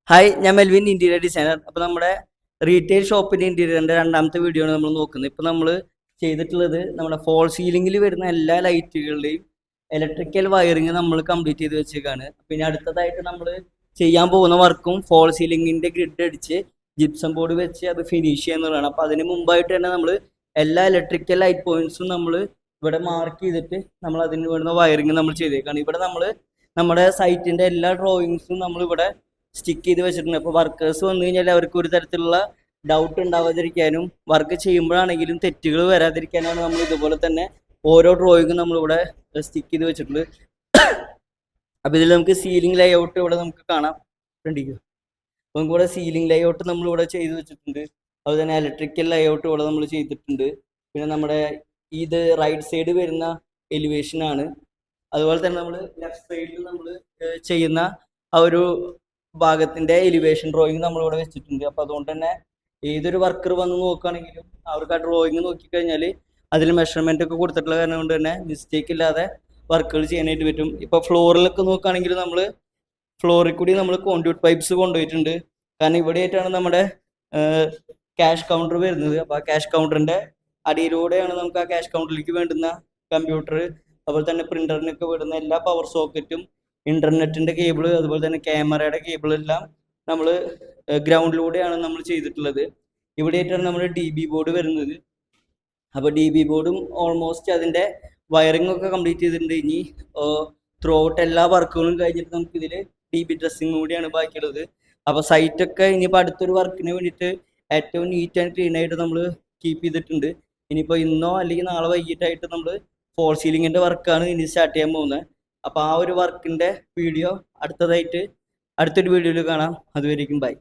Hi, ഞാൻ Melvin, interior designer. അപ്പോൾ നമ്മുടെ റീറ്റെയിൽ ഷോപ്പിൻ്റെ ഇൻറ്റീരിയറിൻ്റെ രണ്ടാമത്തെ വീഡിയോ ആണ് നമ്മൾ നോക്കുന്നത്. ഇപ്പോൾ നമ്മൾ ചെയ്തിട്ടുള്ളത് നമ്മുടെ ഫോൾ സീലിംഗിൽ വരുന്ന എല്ലാ ലൈറ്റുകളുടെയും ഇലക്ട്രിക്കൽ വയറിങ് നമ്മൾ കംപ്ലീറ്റ് ചെയ്ത് വെച്ചേക്കാണ്. പിന്നെ അടുത്തതായിട്ട് നമ്മൾ ചെയ്യാൻ പോകുന്ന വർക്കും ഫോൾ സീലിംഗിൻ്റെ ഗ്രിഡ് അടിച്ച് ജിപ്സം ബോർഡ് വെച്ച് അത് ഫിനിഷ് ചെയ്യുന്നതാണ്. അപ്പോൾ അതിന് മുമ്പായിട്ട് തന്നെ നമ്മൾ എല്ലാ ഇലക്ട്രിക്കൽ ലൈറ്റ് പോയിന്റ്സും നമ്മൾ ഇവിടെ മാർക്ക് ചെയ്തിട്ട് നമ്മൾ അതിന് വേണ്ടുന്ന വയറിങ് നമ്മൾ ചെയ്തേക്കാണ്. ഇവിടെ നമ്മൾ നമ്മുടെ സൈറ്റിൻ്റെ എല്ലാ ഡ്രോയിങ്സും നമ്മളിവിടെ സ്റ്റിക്ക് ചെയ്ത് വെച്ചിട്ടുണ്ട്. അപ്പോൾ വർക്കേഴ്സ് വന്നു കഴിഞ്ഞാൽ അവർക്ക് ഒരു തരത്തിലുള്ള ഡൗട്ട് ഉണ്ടാവാതിരിക്കാനും വർക്ക് ചെയ്യുമ്പോഴാണെങ്കിലും തെറ്റുകൾ വരാതിരിക്കാനാണ് നമ്മൾ ഇതുപോലെ തന്നെ ഓരോ ഡ്രോയിങ്ങും നമ്മളിവിടെ സ്റ്റിക്ക് ചെയ്ത് വെച്ചിട്ടുണ്ട്. അപ്പോൾ ഇതിൽ നമുക്ക് സീലിംഗ് ലേഔട്ട് ഇവിടെ നമുക്ക് കാണാം. കണ്ടിരിക്കും. അപ്പോൾ നമുക്ക് ഇവിടെ സീലിംഗ് ലേഔട്ട് നമ്മളിവിടെ ചെയ്ത് വെച്ചിട്ടുണ്ട്. അതുപോലെ തന്നെ ഇലക്ട്രിക്കൽ ലേഔട്ട് ഇവിടെ നമ്മൾ ചെയ്തിട്ടുണ്ട്. പിന്നെ നമ്മുടെ ഇത് റൈറ്റ് സൈഡ് വരുന്ന എലിവേഷൻ ആണ്. അതുപോലെ തന്നെ നമ്മൾ ലെഫ്റ്റ് സൈഡിൽ നമ്മൾ ചെയ്യുന്ന ആ ഒരു ഭാഗത്തിന്റെ എലിവേഷൻ ഡ്രോയിങ് നമ്മളിവിടെ വെച്ചിട്ടുണ്ട്. അപ്പോൾ അതുകൊണ്ട് തന്നെ ഏതൊരു വർക്കർ വന്ന് നോക്കുകയാണെങ്കിലും അവർക്ക് ആ ഡ്രോയിങ് നോക്കിക്കഴിഞ്ഞാൽ അതിൽ മെഷർമെന്റ് ഒക്കെ കൊടുത്തിട്ടുള്ള കാരണം കൊണ്ട് തന്നെ മിസ്റ്റേക്ക് ഇല്ലാതെ വർക്കുകൾ ചെയ്യാനായിട്ട് പറ്റും. ഇപ്പോൾ ഫ്ലോറിലൊക്കെ നോക്കുകയാണെങ്കിൽ നമ്മൾ ഫ്ലോറിൽ കൂടി നമ്മൾ കോൺഡ്യൂട്ട് പൈപ്പ്സ് കൊണ്ടുപോയിട്ടുണ്ട്. കാരണം ഇവിടെയായിട്ടാണ് നമ്മുടെ ക്യാഷ് കൗണ്ടർ വരുന്നത്. അപ്പോൾ ആ ക്യാഷ് കൗണ്ടറിന്റെ അടിയിലൂടെയാണ് നമുക്ക് ആ ക്യാഷ് കൗണ്ടറിലേക്ക് വേണ്ടുന്ന കമ്പ്യൂട്ടർ, അതുപോലെ തന്നെ പ്രിന്ററിനൊക്കെ വേണ്ടുന്ന എല്ലാ പവർ സോക്കറ്റും, ഇന്റർനെറ്റിന്റെ കേബിൾ, അതുപോലെ തന്നെ ക്യാമറയുടെ കേബിൾ എല്ലാം നമ്മൾ ഗ്രൗണ്ടിലൂടെയാണ് നമ്മൾ ചെയ്തിട്ടുള്ളത്. ഇവിടെയായിട്ടാണ് നമ്മുടെ DB ബോർഡ് വരുന്നത്. അപ്പോൾ DB ബോർഡും ഓൾമോസ്റ്റ് അതിന്റെ വയറിംഗ് ഒക്കെ കംപ്ലീറ്റ് ചെയ്തിട്ടുണ്ട്. ഇനി ത്രൂ ഔട്ട് എല്ലാ വർക്കുകളും കഴിഞ്ഞിട്ട് നമുക്ക് ഇതിൽ DB ഡ്രസ്സിങ് കൂടിയാണ് ബാക്കിയുള്ളത്. അപ്പോൾ സൈറ്റൊക്കെ ഇനിയിപ്പോൾ അടുത്തൊരു വർക്കിന് വേണ്ടിയിട്ട് ഏറ്റവും നീറ്റ് ആൻഡ് ക്ലീൻ ആയിട്ട് നമ്മൾ കീപ്പ് ചെയ്തിട്ടുണ്ട്. ഇനിയിപ്പോൾ ഇന്നോ അല്ലെങ്കിൽ നാളെ വൈകിട്ടായിട്ട് നമ്മൾ ഫോൾ സീലിംഗിന്റെ വർക്കാണ് ഇനി സ്റ്റാർട്ട് ചെയ്യാൻ പോകുന്നത്. അപ്പോൾ ആ ഒരു വർക്കിന്റെ വീഡിയോ അടുത്തൊരു വീഡിയോയിൽ കാണാം. അതുവരേക്കും ബൈ.